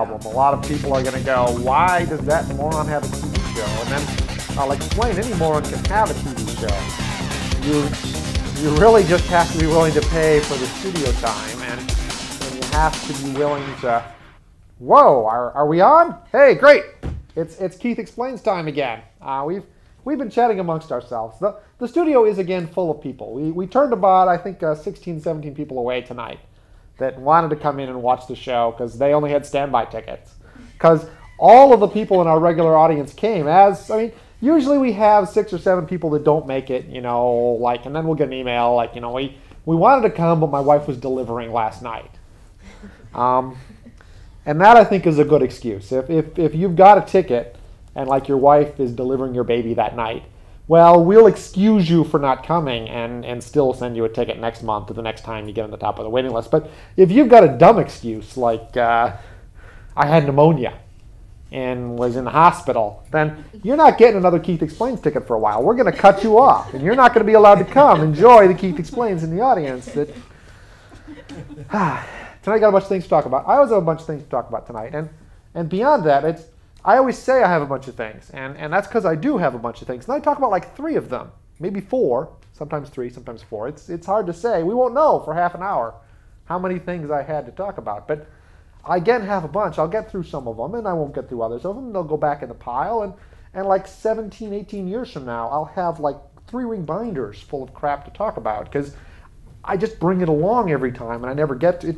problem. A lot of people are going to go, why does that moron have a TV show? And then I'll explain, any moron can have a TV show. You really just have to be willing to pay for the studio time, and you have to be willing to, whoa, are we on? Hey, great. It's Keith Explains time again. We've been chatting amongst ourselves. The studio is again full of people. We turned about, I think, 16, 17 people away tonight that wanted to come in and watch the show because they only had standby tickets. Because all of the people in our regular audience came usually we have 6 or 7 people that don't make it, and then we'll get an email, we wanted to come, but my wife was delivering last night. And that, I think, is a good excuse. If you've got a ticket and, your wife is delivering your baby that night, well, we'll excuse you for not coming and still send you a ticket next month or the next time you get on the top of the waiting list. But if you've got a dumb excuse, like I had pneumonia and was in the hospital, then you're not getting another Keith Explains ticket for a while. We're going to cut you off, and you're not going to be allowed to come enjoy the Keith Explains in the audience. Tonight I got a bunch of things to talk about. I always have a bunch of things to talk about tonight. And beyond that, I always say I have a bunch of things, and that's because I do have a bunch of things. And I talk about 3 of them, maybe 4, sometimes 3, sometimes 4. It's hard to say. We won't know for half an hour how many things I had to talk about. But I again have a bunch. I'll get through some of them, and I won't get through others of them. They'll go back in the pile, and 17, 18 years from now, I'll have 3-ring binders full of crap to talk about because I just bring it along every time, and I never get to it.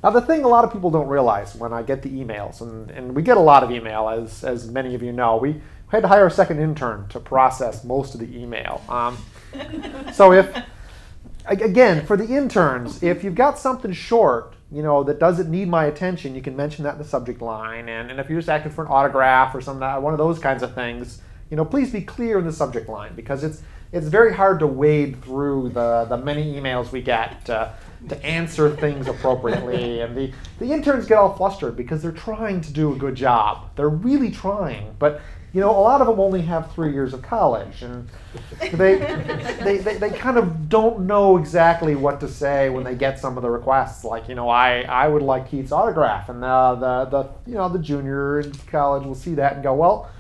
Now, the thing a lot of people don't realize when I get the emails, and we get a lot of email, as many of you know, we had to hire a second intern to process most of the email. So again, for the interns, if you've got something short, that doesn't need my attention, you can mention that in the subject line. And if you're just asking for an autograph or one of those kinds of things, please be clear in the subject line, because it's very hard to wade through the many emails we get to answer things appropriately. And the interns get all flustered because they're trying to do a good job. They're really trying, but a lot of them only have 3 years of college, and they kind of don't know exactly what to say when they get some of the requests. I would like Keith's autograph, and the junior in college will see that and go, well,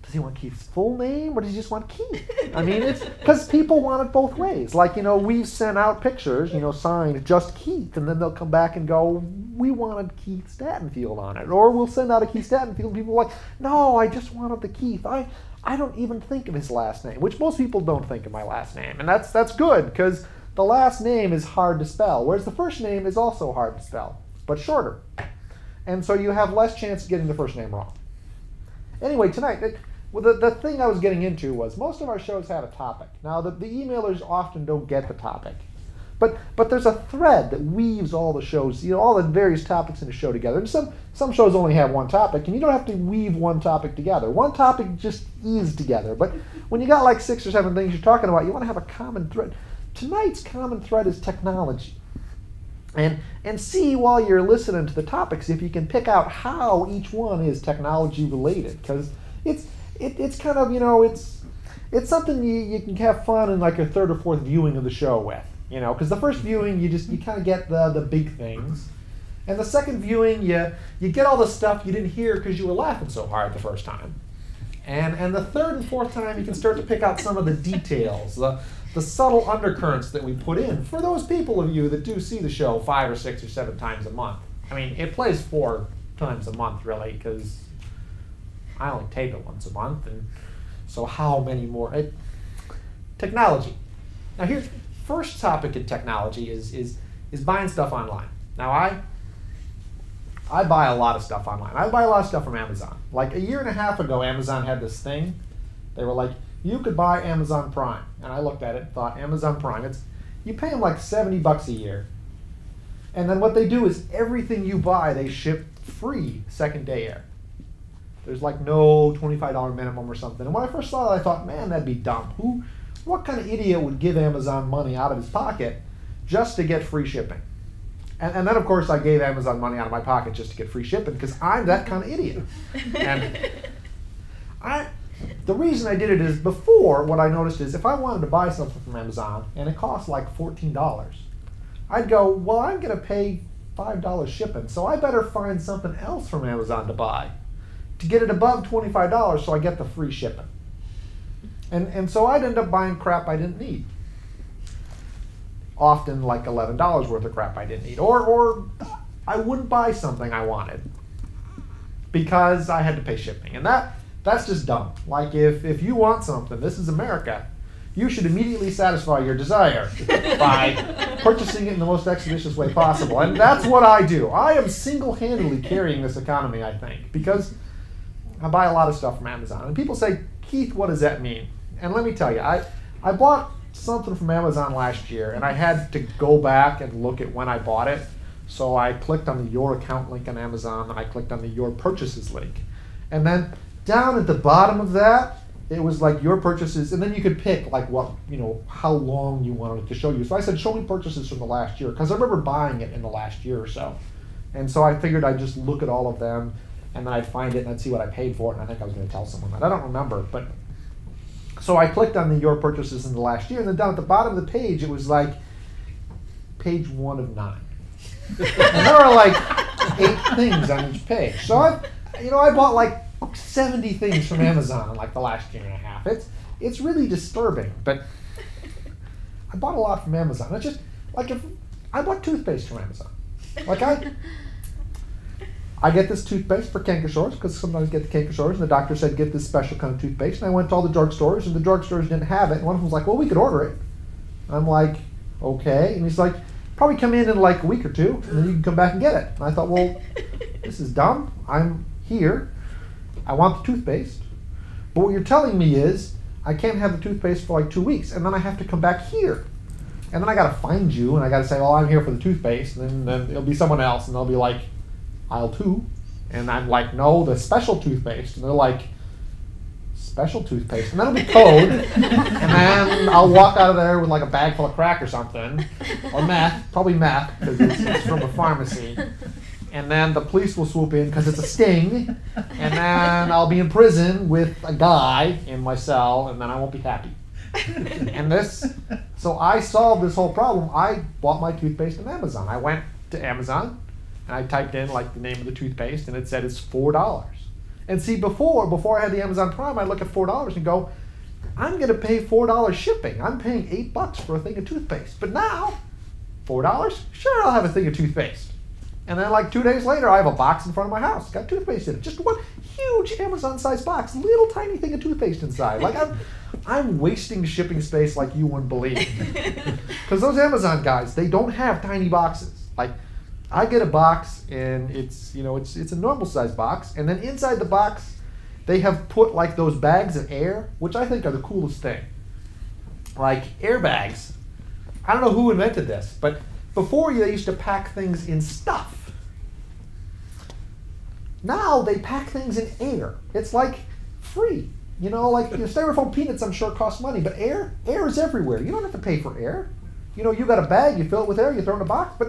does he want Keith's full name, or does he just want Keith? It's because people want it both ways. We've sent out pictures, signed just Keith, and then they'll come back and go, we wanted Keith Statenfield on it. Or we'll send out a Keith Statenfield, and people are like, no, I just wanted the Keith. I don't even think of his last name, which most people don't think of my last name. And that's good, because the last name is hard to spell, whereas the first name is also hard to spell, but shorter. And so you have less chance of getting the first name wrong. Anyway, tonight, the thing I was getting into was most of our shows have a topic. Now, the emailers often don't get the topic. But there's a thread that weaves all the shows, all the various topics in the show together. And some shows only have one topic, and you don't have to weave one topic together. One topic just is together. But when you got 6 or 7 things you're talking about, you want to have a common thread. Tonight's common thread is technology. And see, while you're listening to the topics, if you can pick out how each one is technology related. Because it's kind of, it's something you can have fun in a 3rd or 4th viewing of the show with. Because the first viewing, you kind of get the big things. And the second viewing, you get all the stuff you didn't hear because you were laughing so hard the first time. And the 3rd and 4th time, you can start to pick out some of the details, the subtle undercurrents that we put in for those people of you that do see the show 5 or 6 or 7 times a month. It plays 4 times a month, really, because I only tape it once a month, and so how many more? Technology. Now here's first topic in technology is buying stuff online. Now I buy a lot of stuff online. I buy a lot of stuff from Amazon. A year and a half ago, Amazon had this thing. They were like, you could buy Amazon Prime. And I looked at it and thought, Amazon Prime, you pay them $70 a year. And then what they do is everything you buy, they ship free second day air. There's no $25 minimum or something. And when I first saw it, I thought, man, that'd be dumb. What kind of idiot would give Amazon money out of his pocket just to get free shipping? And then, of course, I gave Amazon money out of my pocket just to get free shipping because I'm that kind of idiot. And the reason I did it is before, what I noticed is if I wanted to buy something from Amazon and it cost $14, I'd go, well, I'm going to pay $5 shipping, so I better find something else from Amazon to buy to get it above $25 so I get the free shipping. And so I'd end up buying crap I didn't need. Often like $11 worth of crap I didn't need. Or I wouldn't buy something I wanted because I had to pay shipping. And that's just dumb. Like if you want something, this is America, you should immediately satisfy your desire by purchasing it in the most expeditious way possible. And that's what I do. I am single-handedly carrying this economy, I think, because I buy a lot of stuff from Amazon. And people say, Keith, what does that mean? And let me tell you, I bought something from Amazon last year, and I had to go back and look at when I bought it. So I clicked on the Your Account link on Amazon, and I clicked on the Your Purchases link. And then down at the bottom of that, it was like your purchases, and then you could pick like what, how long you wanted it to show you. So I said, show me purchases from the last year, because I remember buying it in the last year or so. And so I figured I'd just look at all of them, and then I'd find it and I'd see what I paid for it, and I think I was going to tell someone that. I don't remember, but so I clicked on the Your Purchases in the last year, and then down at the bottom of the page, it was like page 1 of 9. And there are like 8 things on each page. So I bought like 70 things from Amazon in like the last year and a half. It's really disturbing, but I bought a lot from Amazon. It's just like if I bought toothpaste from Amazon. Like I get this toothpaste for canker sores because sometimes I get the canker sores, and the doctor said get this special kind of toothpaste. And I went to all the drugstores, and the drugstores didn't have it. And one of them was like, well, we could order it. I'm like, okay. And he's like, probably come in like a week or 2, and then you can come back and get it. And I thought, well, this is dumb. I'm here. I want the toothpaste. But what you're telling me is I can't have the toothpaste for like 2 weeks, and then I have to come back here. And then I got to find you, and I got to say, oh, I'm here for the toothpaste. And then it'll be someone else, and they'll be like, aisle 2. And I'm like, no, the special toothpaste. And they're like, special toothpaste. And then it'll be code. And then I'll walk out of there with like a bag full of crack or something. Or meth, probably meth, because it's from a pharmacy. And then the police will swoop in because it's a sting. And then I'll be in prison with a guy in my cell, and then I won't be happy. So I solved this whole problem. I bought my toothpaste on Amazon. I went to Amazon, and I typed in like the name of the toothpaste, and it said it's $4. And see, before I had the Amazon Prime, I'd look at $4 and go, I'm going to pay $4 shipping. I'm paying $8 for a thing of toothpaste. But now, $4? Sure, I'll have a thing of toothpaste. And then like 2 days later, I have a box in front of my house. It's got toothpaste in it. Just one huge Amazon-sized box, little tiny thing of toothpaste inside. Like I'm wasting shipping space like you wouldn't believe. Because those Amazon guys, they don't have tiny boxes. Like I get a box, and it's a normal size box, and then inside the box, they have put like those bags of air, which I think are the coolest thing. Like airbags. I don't know who invented this, but before they used to pack things in stuff. Now they pack things in air. It's like free. Styrofoam peanuts I'm sure cost money, but air is everywhere. You don't have to pay for air. You got a bag, you fill it with air, you throw it in a box.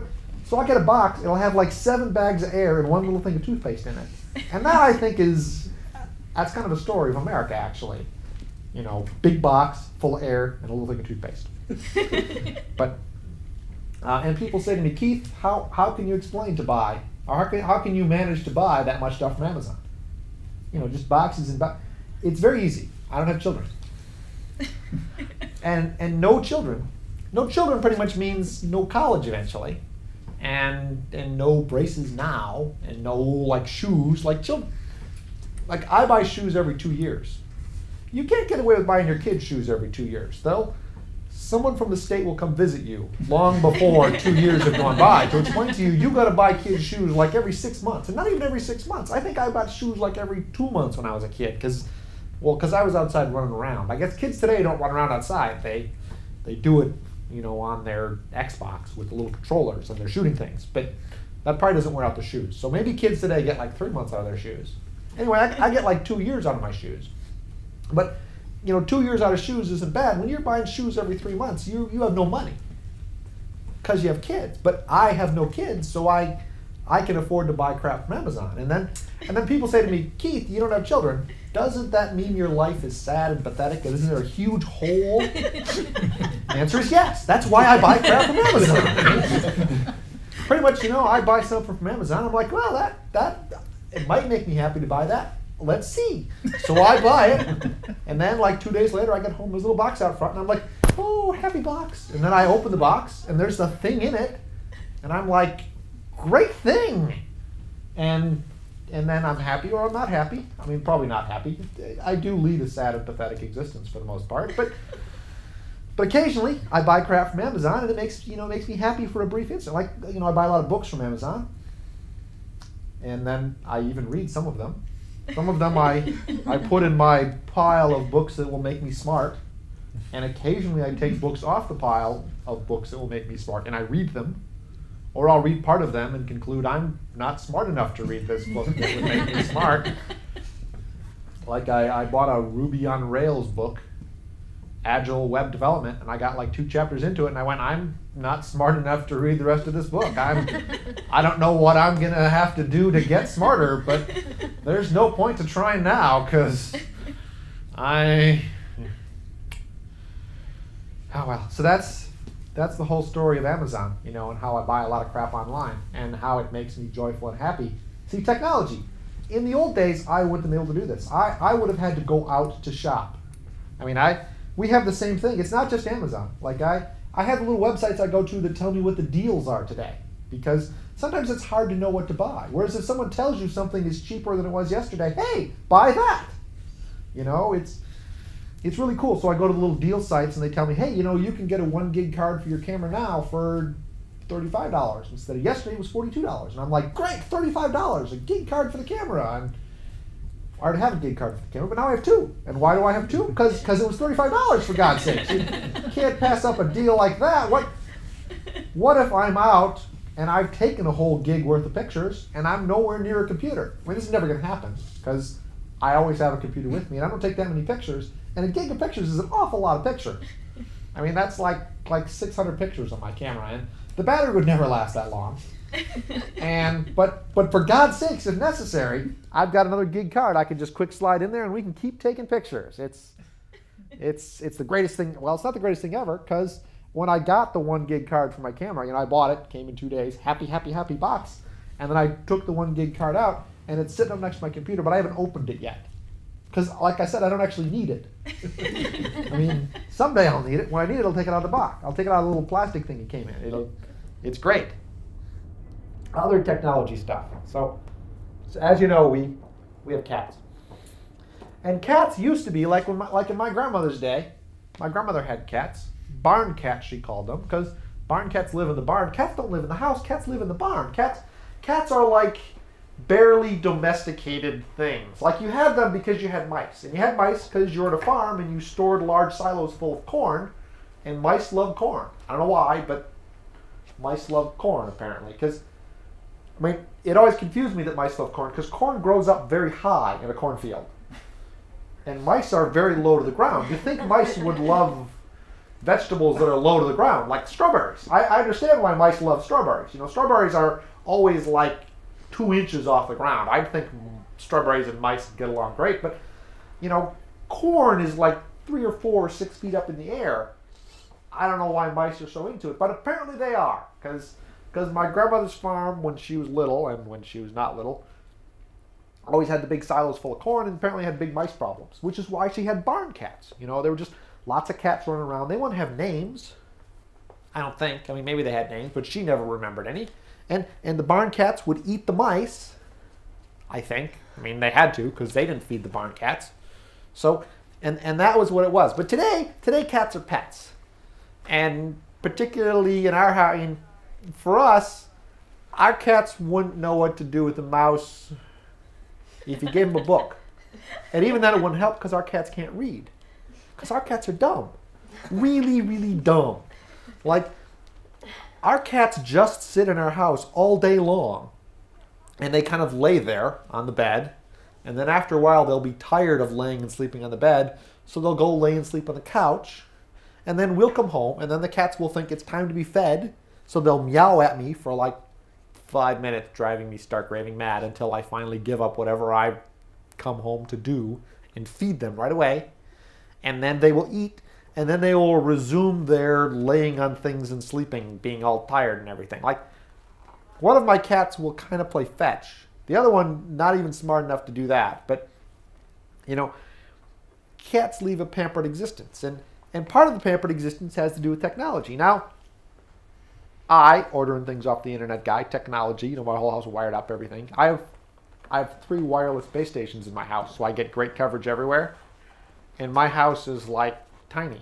So I get a box, it'll have like 7 bags of air and one little thing of toothpaste in it. And that I think that's kind of a story of America actually. Big box, full of air, and a little thing of toothpaste. And people say to me, Keith, how can you explain to buy, or how can you manage to buy that much stuff from Amazon? Just boxes and boxes. It's very easy. I don't have children. and no children. No children pretty much means no college eventually. And no braces now, and no like shoes like children. Like I buy shoes every 2 years. You can't get away with buying your kids shoes every 2 years. Someone from the state will come visit you long before 2 years have gone by to explain to you, you got to buy kids shoes like every 6 months. And not even every 6 months. I think I bought shoes like every 2 months when I was a kid because I was outside running around. I guess kids today don't run around outside. They do it, on their Xbox with the little controllers and they're shooting things. But that probably doesn't wear out the shoes. So maybe kids today get like 3 months out of their shoes. Anyway, I get like 2 years out of my shoes. But 2 years out of shoes isn't bad. When you're buying shoes every 3 months, you have no money because you have kids. But I have no kids, so I can afford to buy crap from Amazon. And then people say to me, Keith, you don't have children. Doesn't that mean your life is sad and pathetic? Isn't there a huge hole? The answer is yes. That's why I buy crap from Amazon. pretty much, I buy something from Amazon. I'm like, well, that it might make me happy to buy that. Let's see. So I buy it, and then like 2 days later, I get home, there's a little box out front, and I'm like, oh, happy box. And then I open the box, and there's a thing in it, and I'm like, great thing. And then I'm happy or I'm not happy. I mean, probably not happy. I do lead a sad and pathetic existence for the most part, but occasionally I buy crap from Amazon, and it makes me happy for a brief instant. Like, I buy a lot of books from Amazon, and then I even read some of them. Some of them I put in my pile of books that will make me smart, and occasionally I take books off the pile of books that will make me smart, and I read them, or I'll read part of them and conclude I'm not smart enough to read this book that would make me smart. Like I bought a Ruby on Rails book, Agile Web Development, and I got like 2 chapters into it, and I went, I'm not smart enough to read the rest of this book. I don't know what I'm gonna have to do to get smarter, but there's no point to trying now, because oh well. So that's the whole story of Amazon, and how I buy a lot of crap online, and how it makes me joyful and happy. See, technology. In the old days, I wouldn't have been able to do this. I would have had to go out to shop. I mean, we have the same thing. It's not just Amazon. Like I have little websites I go to that tell me what the deals are today, because sometimes it's hard to know what to buy. Whereas if someone tells you something is cheaper than it was yesterday, hey, buy that. It's really cool. So I go to the little deal sites and they tell me, hey, you can get a 1 gig card for your camera now for $35 instead of yesterday it was $42. And I'm like, great, $35, a gig card for the camera. And I already have a gig card for the camera, but now I have 2. And why do I have 2? Because it was $35, for God's sake. You can't pass up a deal like that. What if I'm out and I've taken a whole gig worth of pictures and I'm nowhere near a computer? I mean, this is never going to happen, because I always have a computer with me and I don't take that many pictures. And a gig of pictures is an awful lot of pictures. I mean, that's like 600 pictures on my camera, and the battery would never last that long. But for God's sakes, if necessary, I've got another gig card. I can just quick slide in there and we can keep taking pictures. It's the greatest thing. Well, it's not the greatest thing ever, because when I got the 1 gig card for my camera, I bought it, came in 2 days, happy box. And then I took the 1 gig card out, and it's sitting up next to my computer, but I haven't opened it yet. Because, like I said, I don't actually need it. I mean, someday I'll need it. When I need it, I'll take it out of the box. I'll take it out of the little plastic thing it came in. It's great. Other technology stuff. So as you know, we have cats. And cats used to be, like in my grandmother's day, my grandmother had cats. Barn cats, she called them, because barn cats live in the barn. Cats don't live in the house. Cats live in the barn. Cats are like barely domesticated things. Like, you had them because you had mice. And you had mice because you were at a farm and you stored large silos full of corn, and mice love corn. I don't know why, but mice love corn, apparently. Because, I mean, it always confused me that mice love corn, because corn grows up very high in a cornfield. And mice are very low to the ground. You'd think mice would love vegetables that are low to the ground, like strawberries. I understand why mice love strawberries. Strawberries are always like 2 inches off the ground. I think strawberries and mice get along great, but corn is like 3 or 4 or 6 feet up in the air. I don't know why mice are so into it, but apparently they are, because my grandmother's farm, when she was little and when she was not little, always had the big silos full of corn, and apparently had big mice problems, which is why she had barn cats. There were just lots of cats running around. They wouldn't have names, I don't think. I mean, maybe they had names, but she never remembered any. And the barn cats would eat the mice, I think. I mean, they had to, because they didn't feed the barn cats. So, and that was what it was. But today cats are pets. And particularly in our house, for us, our cats wouldn't know what to do with a mouse if you gave them a book. And even then it wouldn't help, because our cats can't read. Because our cats are dumb. Really, really dumb. Like, our cats just sit in our house all day long, and they kind of lay there on the bed, and then after a while they'll be tired of laying and sleeping on the bed, so they'll go lay and sleep on the couch, and then we'll come home, and then the cats will think it's time to be fed, so they'll meow at me for like 5 minutes, driving me stark raving mad, until I finally give up whatever I've come home to do and feed them right away, and then they will eat. And then they will resume their laying on things and sleeping, being all tired and everything. Like, one of my cats will kind of play fetch. The other one, not even smart enough to do that. But, you know, cats leave a pampered existence. And part of the pampered existence has to do with technology. Now, I, ordering things off the internet guy, technology, you know, my whole house wired up, everything. I have 3 wireless base stations in my house, so I get great coverage everywhere. And my house is, like, tiny.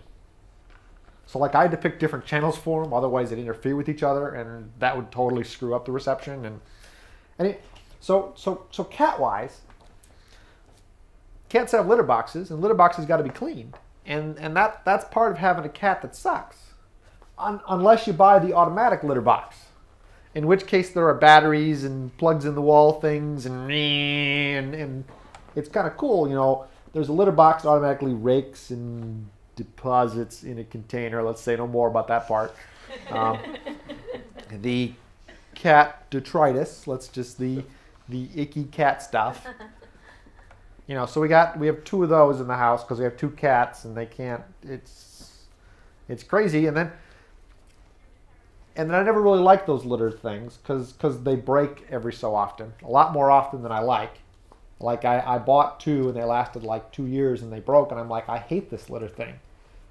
So, like, I had to pick different channels for them, otherwise they'd interfere with each other, and that would totally screw up the reception. So cat-wise, cats have litter boxes, and litter boxes got to be cleaned. And that's part of having a cat that sucks. Unless you buy the automatic litter box, in which case there are batteries and plugs in the wall things, and it's kind of cool, you know. There's a litter box that automatically rakes and deposits in a container. Let's say no more about that part. The cat detritus, the icky cat stuff. You know, so we have 2 of those in the house because we have 2 cats, and they can't. It's crazy, and then I never really liked those litter things because they break every so often, a lot more often than I like. Like I bought 2 and they lasted like 2 years and they broke, and I'm like, I hate this litter thing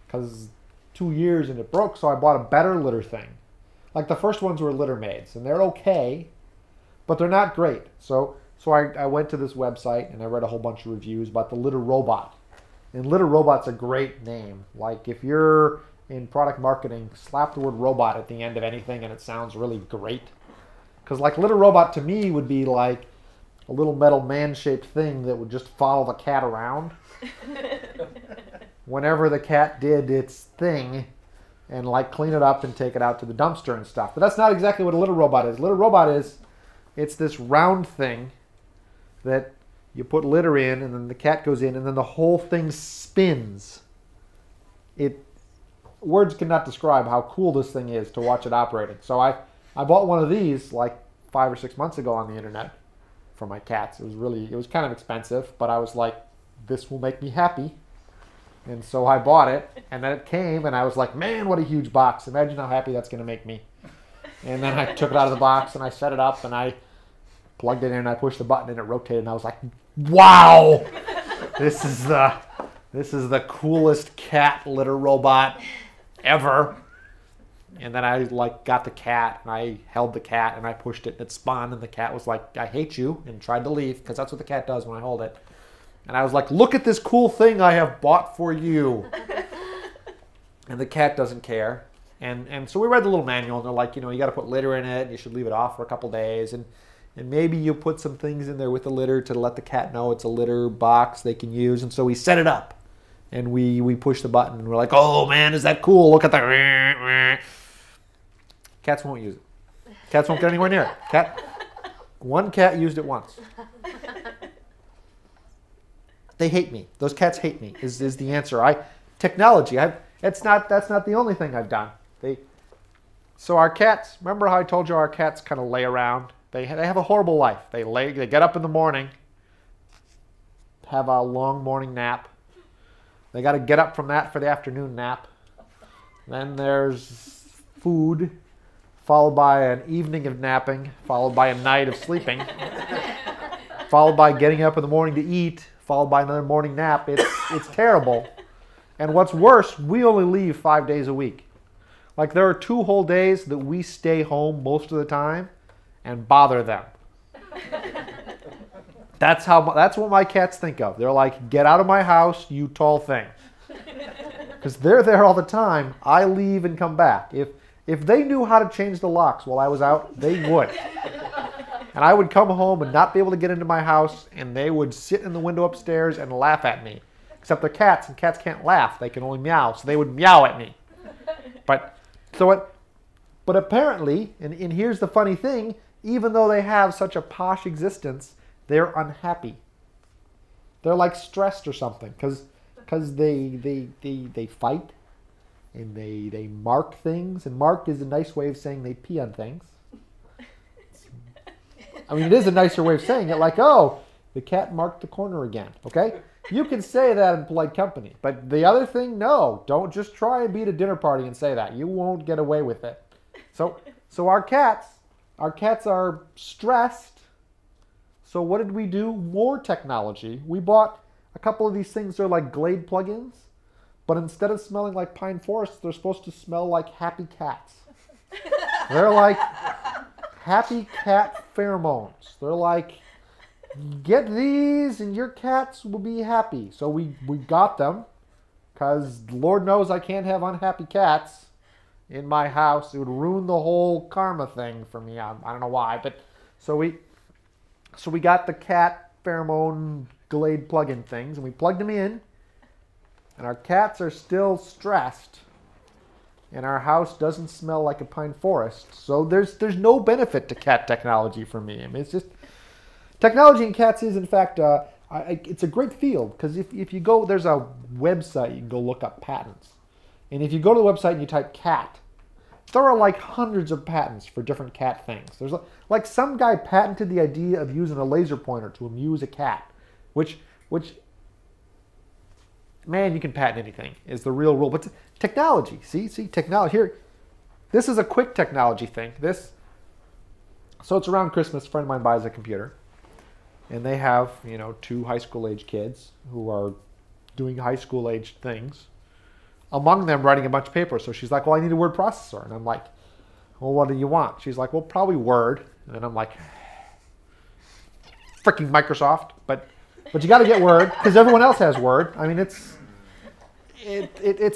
because 2 years and it broke, so I bought a better litter thing. Like the first ones were Litter Maids, and they're okay, but they're not great. So I went to this website and I read a whole bunch of reviews about the Litter Robot. And Litter Robot's a great name. Like if you're in product marketing, slap the word robot at the end of anything and it sounds really great. Because like Litter Robot to me would be like a little metal man-shaped thing that would just follow the cat around whenever the cat did its thing, and like clean it up and take it out to the dumpster and stuff. But that's not exactly what a Litter Robot is. Litter Robot it's this round thing that you put litter in, and then the cat goes in, and then the whole thing spins. Words cannot describe how cool this thing is to watch it operating. So I bought one of these like 5 or 6 months ago on the internet for my cats. It was kind of expensive, but I was like, this will make me happy. And so I bought it, and then it came, and I was like, man, what a huge box. Imagine how happy that's going to make me. And then I took it out of the box, and I set it up, and I plugged it in, and I pushed the button, and it rotated, and I was like, wow! This is the coolest cat litter robot ever. And then I like got the cat, and I held the cat, and I pushed it, and it spun, and the cat was like, I hate you, and tried to leave, because that's what the cat does when I hold it. And I was like, look at this cool thing I have bought for you. And the cat doesn't care. And so we read the little manual, and they're like, you know, you got to put litter in it, and you should leave it off for a couple days, and maybe you put some things in there with the litter to let the cat know it's a litter box they can use. And so we set it up, and we push the button, and we're like, oh man, is that cool? Look at the... Cats won't use it. Cats won't get anywhere near it. One cat used it once. They hate me. Those cats hate me. Is the answer? Technology. That's not the only thing I've done. So our cats. Remember how I told you our cats kind of lay around? They have a horrible life. They get up in the morning, have a long morning nap. They got to get up from that for the afternoon nap. Then there's food, followed by an evening of napping, followed by a night of sleeping, followed by getting up in the morning to eat, followed by another morning nap. It's terrible. And what's worse, we only leave 5 days a week. Like there are 2 whole days that we stay home most of the time and bother them. That's what my cats think of. They're like, get out of my house, you tall thing. Because they're there all the time. I leave and come back. If they knew how to change the locks while I was out, they would. And I would come home and not be able to get into my house, and they would sit in the window upstairs and laugh at me. Except they're cats, and cats can't laugh. They can only meow, so they would meow at me. But apparently, and here's the funny thing, even though they have such a posh existence, they're unhappy. They're like stressed or something, because they fight, and they mark things, and mark is a nice way of saying they pee on things. I mean, it is a nicer way of saying it, like, oh, the cat marked the corner again, okay? You can say that in polite company, but the other thing, no. Don't just try and be at a dinner party and say that. You won't get away with it. So our cats, Our cats are stressed. So what did we do? More technology. We bought a couple of these things. They're like Glade plugins. But instead of smelling like pine forest, they're supposed to smell like happy cats. They're like happy cat pheromones. They're like, get these and your cats will be happy. So we got them because Lord knows I can't have unhappy cats in my house. It would ruin the whole karma thing for me. I don't know why, but so we got the cat pheromone Glade plug-in things and we plugged them in, and our cats are still stressed, and our house doesn't smell like a pine forest. So there's no benefit to cat technology for me. I mean, it's just technology in cats is in fact it's a great field because if you go, there's a website you can go look up patents. And if you go to the website and you type cat, there are like hundreds of patents for different cat things. There's like some guy patented the idea of using a laser pointer to amuse a cat, which man, you can patent anything is the real rule. But technology, see technology here. This is a quick technology thing. So it's around Christmas. A friend of mine buys a computer, and they have 2 high school age kids who are doing high school age things. Among them writing a bunch of papers. So she's like, well, I need a word processor. And I'm like, well, what do you want? She's like, well, probably Word. And I'm like, freaking Microsoft. But you got to get Word because everyone else has Word. I mean, it's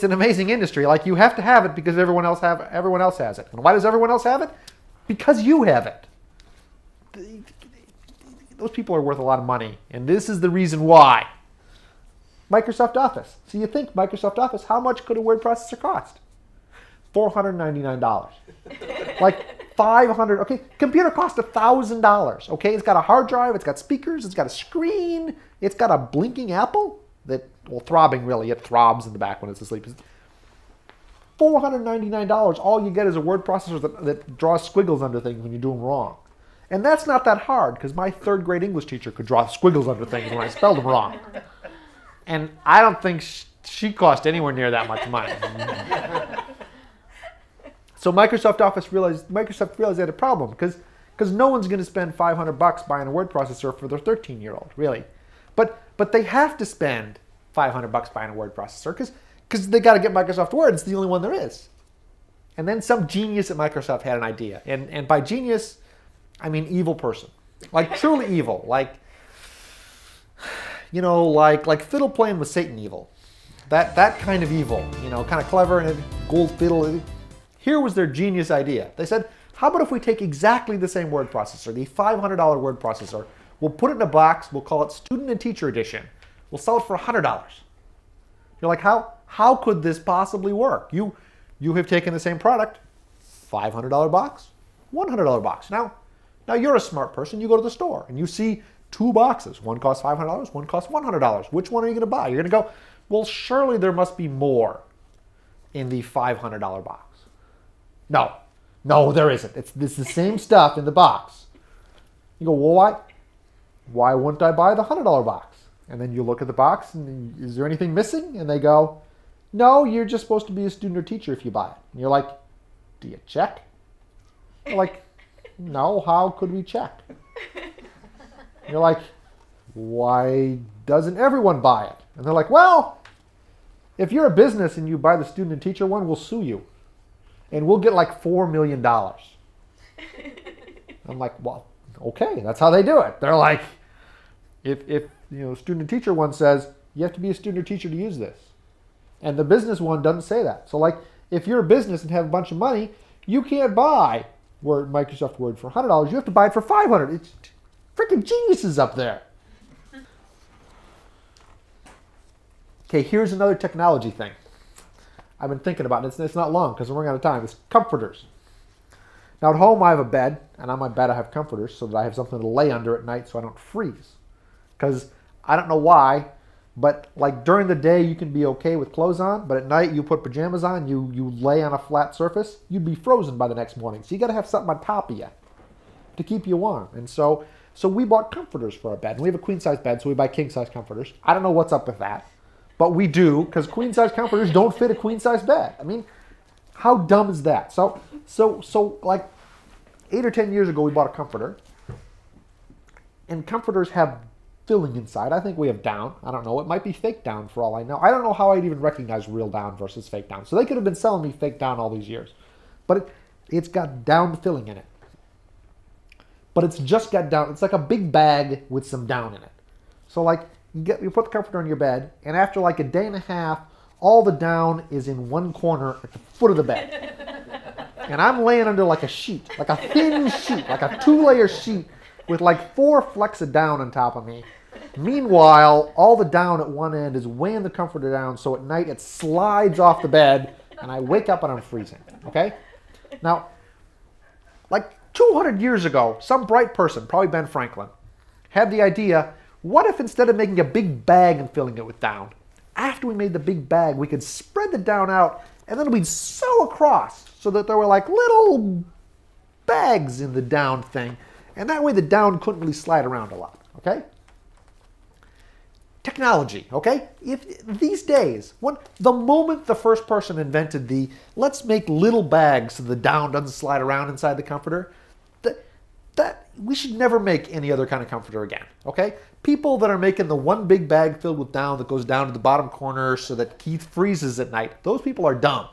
an amazing industry. Like, you have to have it because everyone else has it. And why does everyone else have it? Because you have it. Those people are worth a lot of money. And this is the reason why. Microsoft Office. So you think Microsoft Office, how much could a word processor cost? $499. Like $500. Okay, computer cost $1,000. Okay, it's got a hard drive, it's got speakers, it's got a screen, it's got a blinking apple that, well, throbbing really, it throbs in the back when it's asleep. $499. All you get is a word processor that draws squiggles under things when you do them wrong. And that's not that hard because my 3rd grade English teacher could draw squiggles under things when I spelled them wrong. And I don't think she cost anywhere near that much money. So Microsoft realized they had a problem because no one's going to spend $500 buying a word processor for their 13-year-old, really. But they have to spend $500 buying a word processor because they got to get Microsoft Word. It's the only one there is. And then some genius at Microsoft had an idea, and by genius, I mean evil person, like truly evil, like fiddle playing with Satan evil. That kind of evil, kind of clever and a gold fiddle. Here was their genius idea. They said, how about if we take exactly the same word processor, the $500 word processor, we'll put it in a box, we'll call it Student and Teacher Edition. We'll sell it for $100. You're like, how could this possibly work? You have taken the same product, $500 box, $100 box. Now you're a smart person, you go to the store and you see 2 boxes. One costs $500, one costs $100. Which one are you going to buy? You're going to go, well, surely there must be more in the $500 box. No, there isn't. It's the same stuff in the box. You go, well, why wouldn't I buy the $100 box? And then you look at the box, and is there anything missing? And they go, no, you're just supposed to be a student or teacher if you buy it. And you're like, do you check? They're like, no, how could we check? You're like, why doesn't everyone buy it? And they're like, well, if you're a business and you buy the student and teacher one, we'll sue you. And we'll get like $4 million. I'm like, well, okay, that's how they do it. They're like, if student and teacher one says, you have to be a student or teacher to use this. And the business one doesn't say that. So like, if you're a business and have a bunch of money, you can't buy Microsoft Word for $100. You have to buy it for $500. It's freaking geniuses up there. Okay, here's another technology thing I've been thinking about. It's not long because I'm running out of time. It's comforters. Now at home I have a bed, and on my bed I have comforters so that I have something to lay under at night so I don't freeze. Because I don't know why, but like during the day you can be okay with clothes on, but at night you put pajamas on, you lay on a flat surface, you'd be frozen by the next morning. So you got to have something on top of you to keep you warm. And so we bought comforters for our bed. And we have a queen-size bed, so we buy king-size comforters. I don't know what's up with that, but we do, because queen-size comforters don't fit a queen-size bed. I mean, how dumb is that? So like, 8 or 10 years ago, we bought a comforter. And comforters have filling inside. I think we have down. I don't know. It might be fake down for all I know. I don't know how I'd even recognize real down versus fake down. So they could have been selling me fake down all these years. But it's got down filling in it. But it's just got down. It's like a big bag with some down in it. So like you put the comforter on your bed, and after like a day and a half, all the down is in one corner at the foot of the bed. And I'm laying under like a sheet, like a thin sheet, like a 2-layer sheet with like 4 flecks of down on top of me. Meanwhile, all the down at one end is weighing the comforter down, so at night it slides off the bed, and I wake up and I'm freezing, okay? Now, like 200 years ago, some bright person, probably Ben Franklin, had the idea, what if instead of making a big bag and filling it with down, after we made the big bag, we could spread the down out and then we'd sew across so that there were like little bags in the down thing, and that way the down couldn't really slide around a lot, okay? Technology, okay? If these days, the moment the first person invented the let's make little bags so the down doesn't slide around inside the comforter, that we should never make any other kind of comforter again, okay? People that are making the one big bag filled with down that goes down to the bottom corner so that Keith freezes at night, those people are dumb.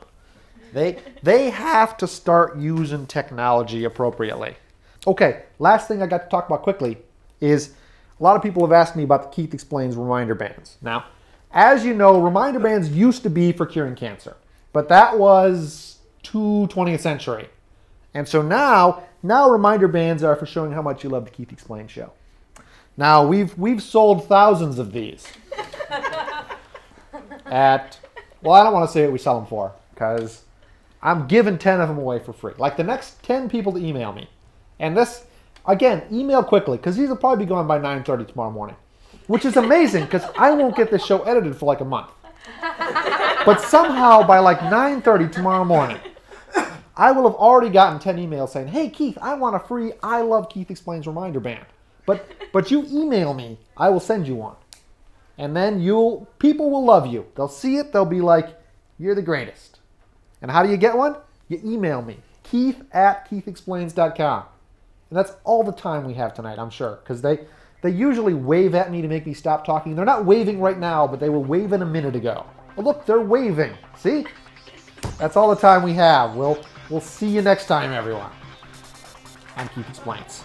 They have to start using technology appropriately. Okay, last thing I got to talk about quickly is a lot of people have asked me about the Keith Explains reminder bands. Now, as you know, reminder bands used to be for curing cancer, but that was 20th century. And so now reminder bands are for showing how much you love the Keith Explains show. Now, we've sold thousands of these at, well, I don't want to say what we sell them for, because I'm giving 10 of them away for free. Like the next 10 people to email me. And this, again, email quickly, because these will probably be going by 9:30 tomorrow morning. Which is amazing, because I won't get this show edited for like a month. But somehow, by like 9:30 tomorrow morning, I will have already gotten 10 emails saying, hey, Keith, I want a free I Love Keith Explains reminder band. But you email me, I will send you one. And then people will love you. They'll see it, they'll be like, you're the greatest. And how do you get one? You email me, keith@keithexplains.com. And that's all the time we have tonight, I'm sure, because they usually wave at me to make me stop talking. They're not waving right now, but they were waving a minute ago. Oh, look, they're waving. See? That's all the time we have. We'll see you next time, everyone. On Keith Explains.